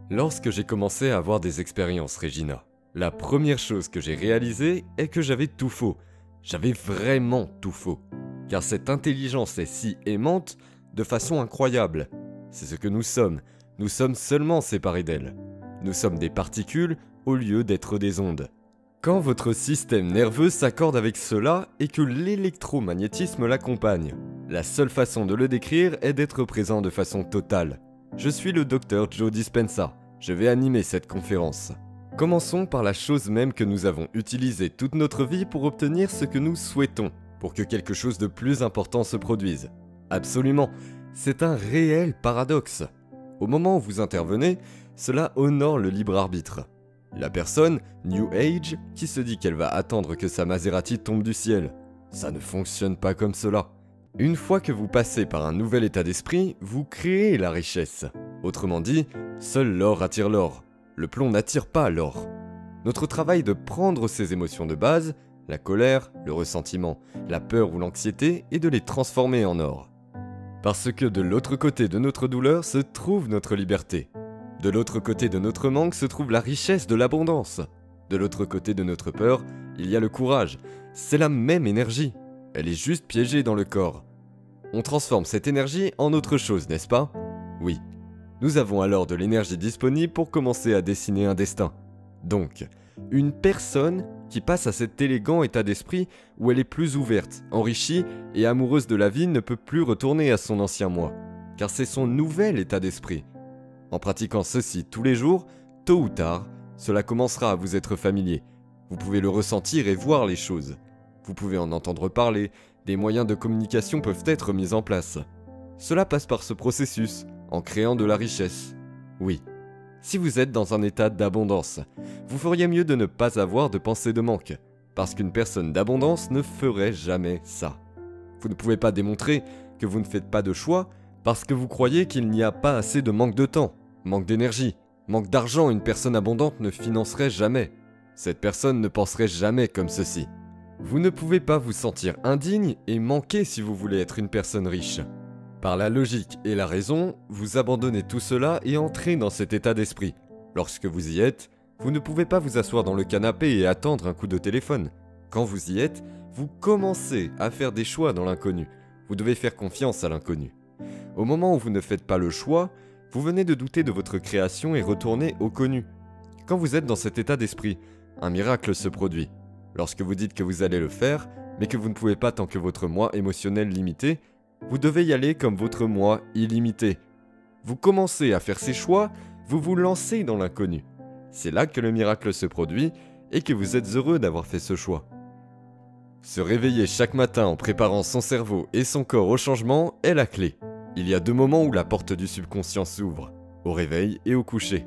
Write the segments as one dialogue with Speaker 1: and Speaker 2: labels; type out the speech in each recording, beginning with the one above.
Speaker 1: Lorsque j'ai commencé à avoir des expériences, Regina, la première chose que j'ai réalisée est que j'avais tout faux. J'avais vraiment tout faux. Car cette intelligence est si aimante de façon incroyable. C'est ce que nous sommes. Nous sommes seulement séparés d'elle. Nous sommes des particules au lieu d'être des ondes. Quand votre système nerveux s'accorde avec cela et que l'électromagnétisme l'accompagne, la seule façon de le décrire est d'être présent de façon totale. Je suis le docteur Joe Dispenza. Je vais animer cette conférence. Commençons par la chose même que nous avons utilisée toute notre vie pour obtenir ce que nous souhaitons, pour que quelque chose de plus important se produise. Absolument, c'est un réel paradoxe. Au moment où vous intervenez, cela honore le libre arbitre. La personne, New Age, qui se dit qu'elle va attendre que sa Maserati tombe du ciel. Ça ne fonctionne pas comme cela. Une fois que vous passez par un nouvel état d'esprit, vous créez la richesse. Autrement dit, seul l'or attire l'or. Le plomb n'attire pas l'or. Notre travail est de prendre ces émotions de base, la colère, le ressentiment, la peur ou l'anxiété, et de les transformer en or. Parce que de l'autre côté de notre douleur se trouve notre liberté. De l'autre côté de notre manque se trouve la richesse de l'abondance. De l'autre côté de notre peur, il y a le courage. C'est la même énergie. Elle est juste piégée dans le corps. On transforme cette énergie en autre chose, n'est-ce pas? Oui. Nous avons alors de l'énergie disponible pour commencer à dessiner un destin. Donc, une personne qui passe à cet élégant état d'esprit où elle est plus ouverte, enrichie et amoureuse de la vie ne peut plus retourner à son ancien moi, car c'est son nouvel état d'esprit. En pratiquant ceci tous les jours, tôt ou tard, cela commencera à vous être familier. Vous pouvez le ressentir et voir les choses. Vous pouvez en entendre parler, des moyens de communication peuvent être mis en place. Cela passe par ce processus, en créant de la richesse. Oui, si vous êtes dans un état d'abondance, vous feriez mieux de ne pas avoir de pensée de manque, parce qu'une personne d'abondance ne ferait jamais ça. Vous ne pouvez pas démontrer que vous ne faites pas de choix parce que vous croyez qu'il n'y a pas assez de manque de temps, manque d'énergie, manque d'argent. Une personne abondante ne financerait jamais. Cette personne ne penserait jamais comme ceci. Vous ne pouvez pas vous sentir indigne et manquer si vous voulez être une personne riche. Par la logique et la raison, vous abandonnez tout cela et entrez dans cet état d'esprit. Lorsque vous y êtes, vous ne pouvez pas vous asseoir dans le canapé et attendre un coup de téléphone. Quand vous y êtes, vous commencez à faire des choix dans l'inconnu. Vous devez faire confiance à l'inconnu. Au moment où vous ne faites pas le choix, vous venez de douter de votre création et retournez au connu. Quand vous êtes dans cet état d'esprit, un miracle se produit. Lorsque vous dites que vous allez le faire, mais que vous ne pouvez pas tant que votre moi émotionnel limité, vous devez y aller comme votre moi illimité. Vous commencez à faire ces choix, vous vous lancez dans l'inconnu. C'est là que le miracle se produit et que vous êtes heureux d'avoir fait ce choix. Se réveiller chaque matin en préparant son cerveau et son corps au changement est la clé. Il y a 2 moments où la porte du subconscient s'ouvre, au réveil et au coucher.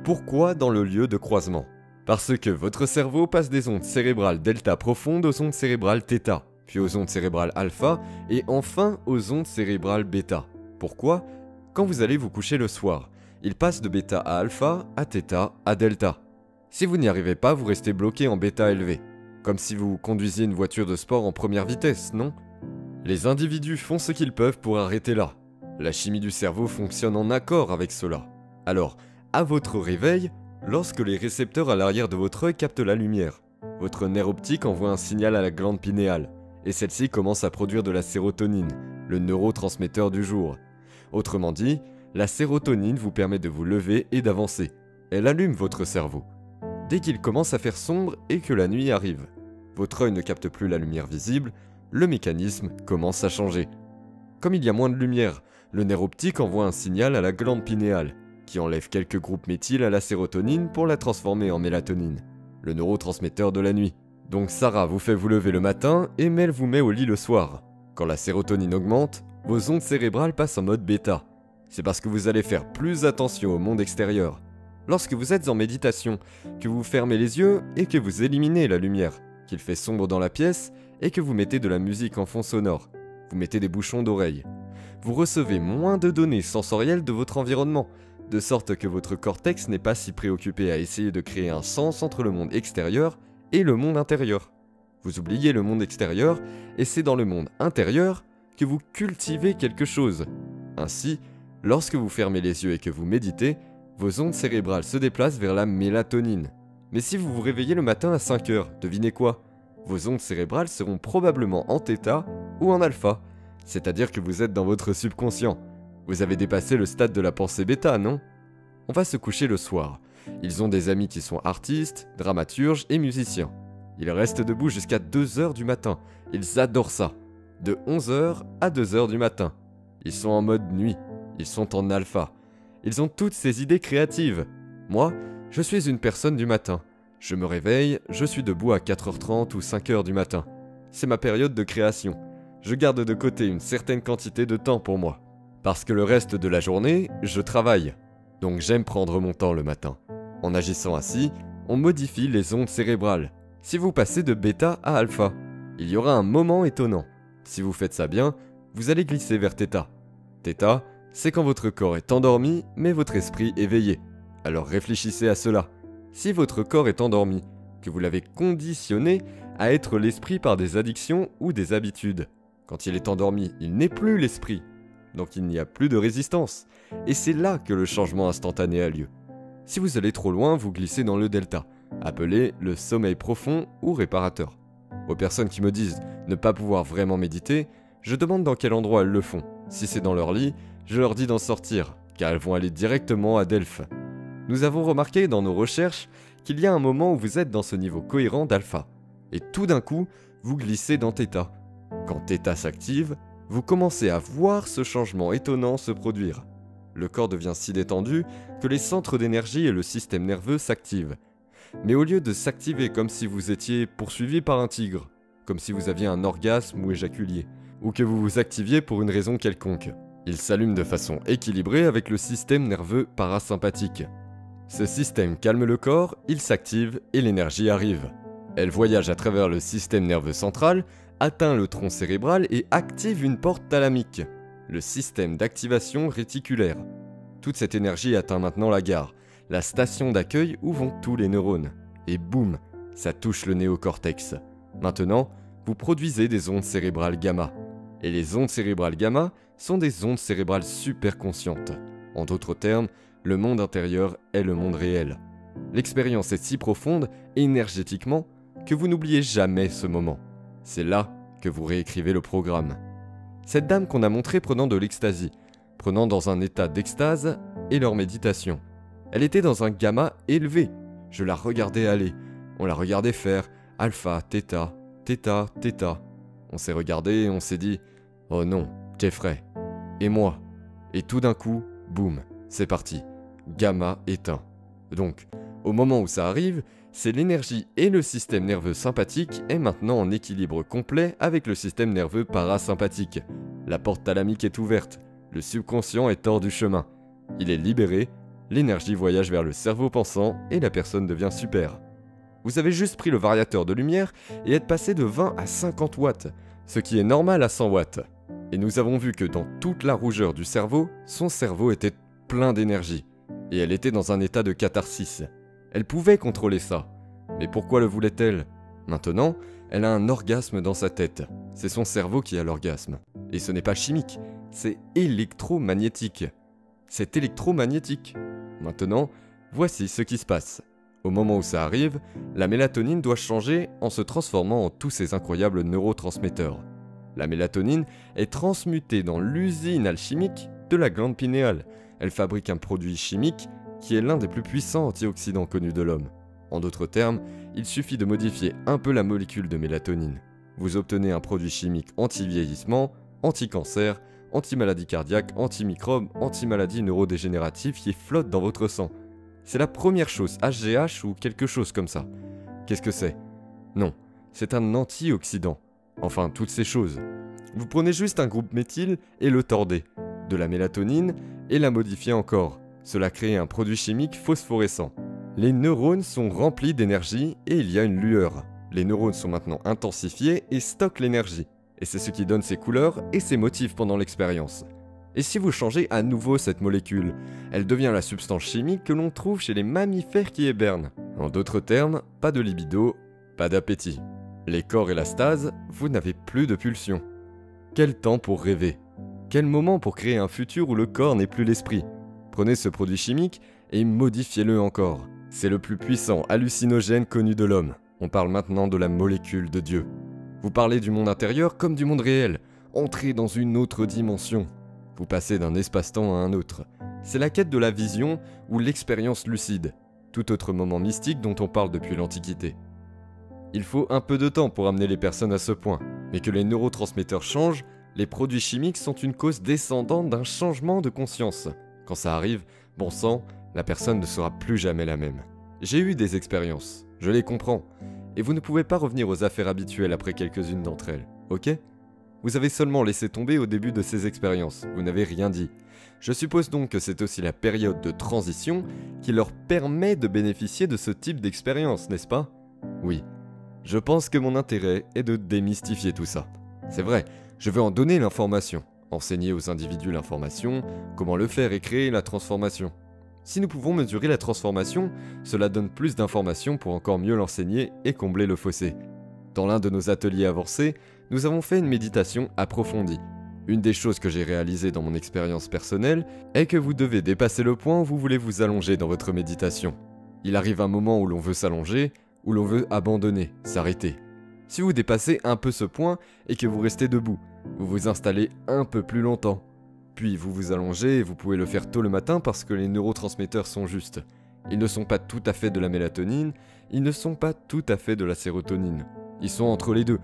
Speaker 1: Pourquoi dans le lieu de croisement? Parce que votre cerveau passe des ondes cérébrales delta profondes aux ondes cérébrales θ, puis aux ondes cérébrales alpha et enfin aux ondes cérébrales bêta. Pourquoi? Quand vous allez vous coucher le soir, il passe de bêta à alpha, à θ, à delta. Si vous n'y arrivez pas, vous restez bloqué en bêta élevé. Comme si vous conduisiez une voiture de sport en première vitesse, non? Les individus font ce qu'ils peuvent pour arrêter là. La chimie du cerveau fonctionne en accord avec cela. Alors, à votre réveil, lorsque les récepteurs à l'arrière de votre œil captent la lumière, votre nerf optique envoie un signal à la glande pinéale, et celle-ci commence à produire de la sérotonine, le neurotransmetteur du jour. Autrement dit, la sérotonine vous permet de vous lever et d'avancer. Elle allume votre cerveau. Dès qu'il commence à faire sombre et que la nuit arrive, votre œil ne capte plus la lumière visible, le mécanisme commence à changer. Comme il y a moins de lumière, le nerf optique envoie un signal à la glande pinéale, qui enlève quelques groupes méthyl à la sérotonine pour la transformer en mélatonine, le neurotransmetteur de la nuit. Donc Sarah vous fait vous lever le matin et Mel vous met au lit le soir. Quand la sérotonine augmente, vos ondes cérébrales passent en mode bêta. C'est parce que vous allez faire plus attention au monde extérieur. Lorsque vous êtes en méditation, que vous fermez les yeux et que vous éliminez la lumière, qu'il fait sombre dans la pièce et que vous mettez de la musique en fond sonore, vous mettez des bouchons d'oreilles. Vous recevez moins de données sensorielles de votre environnement, de sorte que votre cortex n'est pas si préoccupé à essayer de créer un sens entre le monde extérieur et le monde intérieur. Vous oubliez le monde extérieur et c'est dans le monde intérieur que vous cultivez quelque chose. Ainsi, lorsque vous fermez les yeux et que vous méditez, vos ondes cérébrales se déplacent vers la mélatonine. Mais si vous vous réveillez le matin à 5 heures, devinez quoi? Vos ondes cérébrales seront probablement en θ ou en alpha, c'est-à-dire que vous êtes dans votre subconscient. Vous avez dépassé le stade de la pensée bêta, non? On va se coucher le soir. Ils ont des amis qui sont artistes, dramaturges et musiciens. Ils restent debout jusqu'à 2 heures du matin. Ils adorent ça. De 11 heures à 2 heures du matin. Ils sont en mode nuit. Ils sont en alpha. Ils ont toutes ces idées créatives. Moi, je suis une personne du matin. Je me réveille, je suis debout à 4h30 ou 5h du matin. C'est ma période de création. Je garde de côté une certaine quantité de temps pour moi. Parce que le reste de la journée, je travaille. Donc j'aime prendre mon temps le matin. En agissant ainsi, on modifie les ondes cérébrales. Si vous passez de bêta à alpha, il y aura un moment étonnant. Si vous faites ça bien, vous allez glisser vers θ. θ, c'est quand votre corps est endormi, mais votre esprit éveillé. Alors réfléchissez à cela. Si votre corps est endormi, que vous l'avez conditionné à être l'esprit par des addictions ou des habitudes, quand il est endormi, il n'est plus l'esprit. Donc il n'y a plus de résistance. Et c'est là que le changement instantané a lieu. Si vous allez trop loin, vous glissez dans le delta, appelé le sommeil profond ou réparateur. Aux personnes qui me disent ne pas pouvoir vraiment méditer, je demande dans quel endroit elles le font. Si c'est dans leur lit, je leur dis d'en sortir, car elles vont aller directement à Delphes. Nous avons remarqué dans nos recherches qu'il y a un moment où vous êtes dans ce niveau cohérent d'alpha, et tout d'un coup, vous glissez dans θ. Quand θ s'active, vous commencez à voir ce changement étonnant se produire. Le corps devient si détendu que les centres d'énergie et le système nerveux s'activent. Mais au lieu de s'activer comme si vous étiez poursuivi par un tigre, comme si vous aviez un orgasme ou éjaculiez, ou que vous vous activiez pour une raison quelconque, il s'allume de façon équilibrée avec le système nerveux parasympathique. Ce système calme le corps, il s'active et l'énergie arrive. Elle voyage à travers le système nerveux central, atteint le tronc cérébral et active une porte thalamique, le système d'activation réticulaire. Toute cette énergie atteint maintenant la gare, la station d'accueil où vont tous les neurones. Et boum, ça touche le néocortex. Maintenant, vous produisez des ondes cérébrales gamma. Et les ondes cérébrales gamma sont des ondes cérébrales super conscientes. En d'autres termes, le monde intérieur est le monde réel. L'expérience est si profonde, énergétiquement, que vous n'oubliez jamais ce moment. C'est là que vous réécrivez le programme. Cette dame qu'on a montrée prenant de l'ecstasy, prenant dans un état d'extase et leur méditation. Elle était dans un gamma élevé. Je la regardais aller. On la regardait faire alpha, θ, θ, θ. On s'est regardé et on s'est dit « Oh non, Jeffrey. Et moi ?» Et tout d'un coup, boum, c'est parti. Gamma éteint. Donc, au moment où ça arrive, c'est l'énergie et le système nerveux sympathique est maintenant en équilibre complet avec le système nerveux parasympathique. La porte thalamique est ouverte, le subconscient est hors du chemin. Il est libéré, l'énergie voyage vers le cerveau pensant et la personne devient super. Vous avez juste pris le variateur de lumière et êtes passé de 20 à 50 watts, ce qui est normal à 100 watts. Et nous avons vu que dans toute la rougeur du cerveau, son cerveau était plein d'énergie. Et elle était dans un état de catharsis. Elle pouvait contrôler ça. Mais pourquoi le voulait-elle? Maintenant, elle a un orgasme dans sa tête. C'est son cerveau qui a l'orgasme. Et ce n'est pas chimique, c'est électromagnétique. C'est électromagnétique. Maintenant, voici ce qui se passe. Au moment où ça arrive, la mélatonine doit changer en se transformant en tous ces incroyables neurotransmetteurs. La mélatonine est transmutée dans l'usine alchimique de la glande pinéale. Elle fabrique un produit chimique qui est l'un des plus puissants antioxydants connus de l'homme. En d'autres termes, il suffit de modifier un peu la molécule de mélatonine. Vous obtenez un produit chimique anti-vieillissement, anti-cancer, anti-maladie cardiaque, anti-microbe, anti-maladie neurodégénérative qui flotte dans votre sang. C'est la première chose, HGH ou quelque chose comme ça. Qu'est-ce que c'est? Non, c'est un antioxydant. Enfin, toutes ces choses. Vous prenez juste un groupe méthyle et le tordez. De la mélatonine et la modifiez encore. Cela crée un produit chimique phosphorescent. Les neurones sont remplis d'énergie et il y a une lueur. Les neurones sont maintenant intensifiés et stockent l'énergie. Et c'est ce qui donne ses couleurs et ses motifs pendant l'expérience. Et si vous changez à nouveau cette molécule, elle devient la substance chimique que l'on trouve chez les mammifères qui hibernent. En d'autres termes, pas de libido, pas d'appétit. Les corps et la stase, vous n'avez plus de pulsion. Quel temps pour rêver? Quel moment pour créer un futur où le corps n'est plus l'esprit? Prenez ce produit chimique et modifiez-le encore. C'est le plus puissant hallucinogène connu de l'homme. On parle maintenant de la molécule de Dieu. Vous parlez du monde intérieur comme du monde réel. Entrez dans une autre dimension. Vous passez d'un espace-temps à un autre. C'est la quête de la vision ou l'expérience lucide, tout autre moment mystique dont on parle depuis l'Antiquité. Il faut un peu de temps pour amener les personnes à ce point, mais que les neurotransmetteurs changent, les produits chimiques sont une cause descendante d'un changement de conscience. Quand ça arrive, bon sang, la personne ne sera plus jamais la même. J'ai eu des expériences, je les comprends, et vous ne pouvez pas revenir aux affaires habituelles après quelques-unes d'entre elles, ok ? Vous avez seulement laissé tomber au début de ces expériences, vous n'avez rien dit. Je suppose donc que c'est aussi la période de transition qui leur permet de bénéficier de ce type d'expérience, n'est-ce pas ? Oui. Je pense que mon intérêt est de démystifier tout ça. C'est vrai, je veux en donner l'information, enseigner aux individus l'information, comment le faire et créer la transformation. Si nous pouvons mesurer la transformation, cela donne plus d'informations pour encore mieux l'enseigner et combler le fossé. Dans l'un de nos ateliers avancés, nous avons fait une méditation approfondie. Une des choses que j'ai réalisées dans mon expérience personnelle est que vous devez dépasser le point où vous voulez vous allonger dans votre méditation. Il arrive un moment où l'on veut s'allonger, où l'on veut abandonner, s'arrêter. Si vous dépassez un peu ce point et que vous restez debout, vous vous installez un peu plus longtemps. Puis vous vous allongez et vous pouvez le faire tôt le matin parce que les neurotransmetteurs sont justes. Ils ne sont pas tout à fait de la mélatonine, ils ne sont pas tout à fait de la sérotonine. Ils sont entre les deux.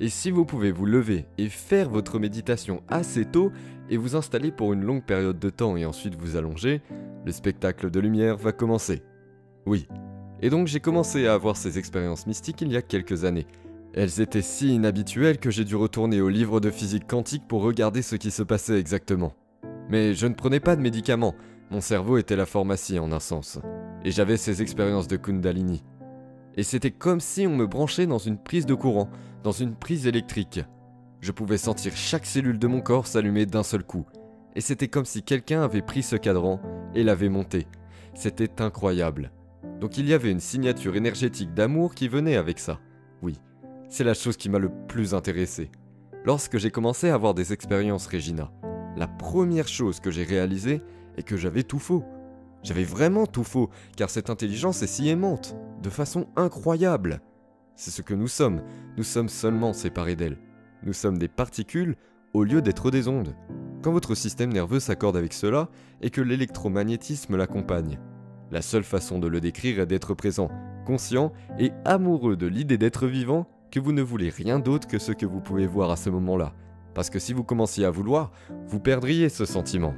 Speaker 1: Et si vous pouvez vous lever et faire votre méditation assez tôt et vous installer pour une longue période de temps et ensuite vous allonger, le spectacle de lumière va commencer. Oui. Et donc j'ai commencé à avoir ces expériences mystiques il y a quelques années. Elles étaient si inhabituelles que j'ai dû retourner au livre de physique quantique pour regarder ce qui se passait exactement. Mais je ne prenais pas de médicaments, mon cerveau était la pharmacie en un sens. Et j'avais ces expériences de Kundalini. Et c'était comme si on me branchait dans une prise de courant, dans une prise électrique. Je pouvais sentir chaque cellule de mon corps s'allumer d'un seul coup. Et c'était comme si quelqu'un avait pris ce cadran et l'avait monté. C'était incroyable. Donc il y avait une signature énergétique d'amour qui venait avec ça. Oui, c'est la chose qui m'a le plus intéressé. Lorsque j'ai commencé à avoir des expériences Regina, la première chose que j'ai réalisée est que j'avais tout faux. J'avais vraiment tout faux, car cette intelligence est si aimante, de façon incroyable. C'est ce que nous sommes seulement séparés d'elle. Nous sommes des particules au lieu d'être des ondes. Quand votre système nerveux s'accorde avec cela et que l'électromagnétisme l'accompagne. La seule façon de le décrire est d'être présent, conscient et amoureux de l'idée d'être vivant, que vous ne voulez rien d'autre que ce que vous pouvez voir à ce moment-là. Parce que si vous commenciez à vouloir, vous perdriez ce sentiment.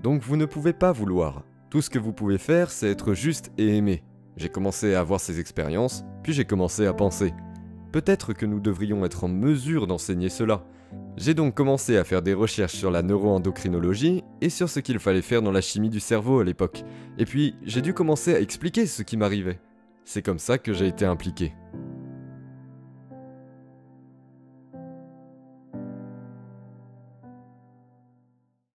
Speaker 1: Donc vous ne pouvez pas vouloir. Tout ce que vous pouvez faire, c'est être juste et aimer. J'ai commencé à avoir ces expériences, puis j'ai commencé à penser. Peut-être que nous devrions être en mesure d'enseigner cela. J'ai donc commencé à faire des recherches sur la neuroendocrinologie et sur ce qu'il fallait faire dans la chimie du cerveau à l'époque. Et puis, j'ai dû commencer à expliquer ce qui m'arrivait. C'est comme ça que j'ai été impliqué.